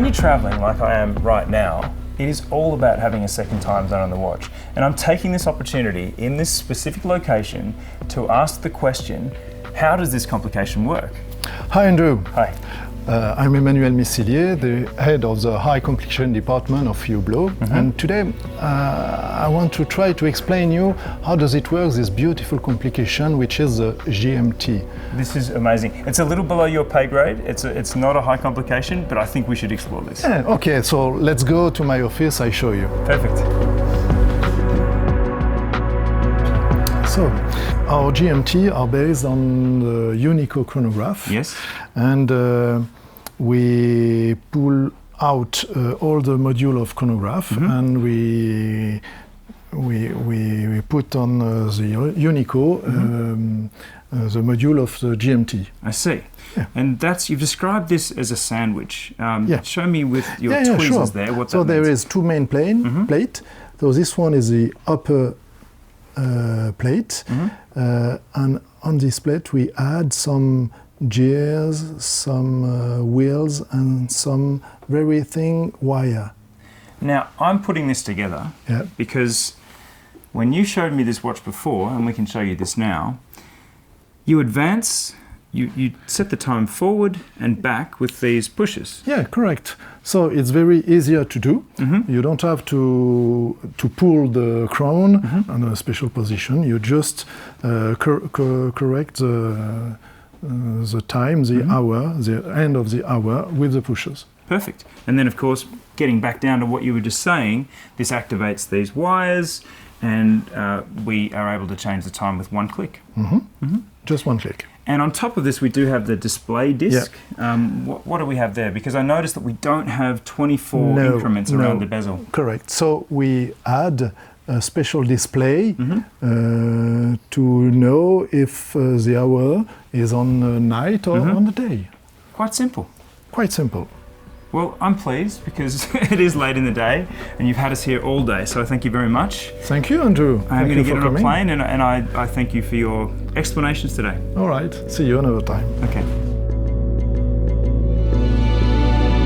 when you're traveling like I am right now, it is all about having a second time zone on the watch. And I'm taking this opportunity in this specific location to ask the question, how does this complication work? Hi Andrew. Hi. I'm Emmanuel Missillier, the head of the High Complication department of Hublot. And today I want to try to explain you how does it work, this beautiful complication which is the GMT. This is amazing. It's a little below your pay grade. It's not a high complication, but I think we should explore this. Yeah, okay, so let's go to my office, I show you. Perfect. So, our GMT are based on the Unico chronograph. Yes. And we pull out all the module of chronograph and we put on the Unico the module of the GMT. I see. Yeah. And you've described this as a sandwich. Yeah. Show me with your tweezers sure. there what that So there means. is two main plate. So this one is the upper plate, and on this plate we add some gears, some wheels, and some very thin wire. Now, I'm putting this together because when you showed me this watch before, and we can show you this now, you advance, you set the time forward and back with these pushes. Yeah, correct. So it's very easier to do. You don't have to pull the crown on a special position. You just correct the time, the hour, the end of the hour with the pushers. Perfect. And then, of course, getting back down to what you were just saying, this activates these wires, and we are able to change the time with one click. Just one click. And on top of this, we do have the display disc. What do we have there? Because I noticed that we don't have 24 increments around the bezel. Correct. So we add a special display to know if the hour is on the night or on the day. Quite simple. Quite simple. Well, I'm pleased because it is late in the day and you've had us here all day, so thank you very much. Thank you, Andrew. I'm going to get on a coming. plane and I thank you for your explanations today. All right. See you another time. Okay.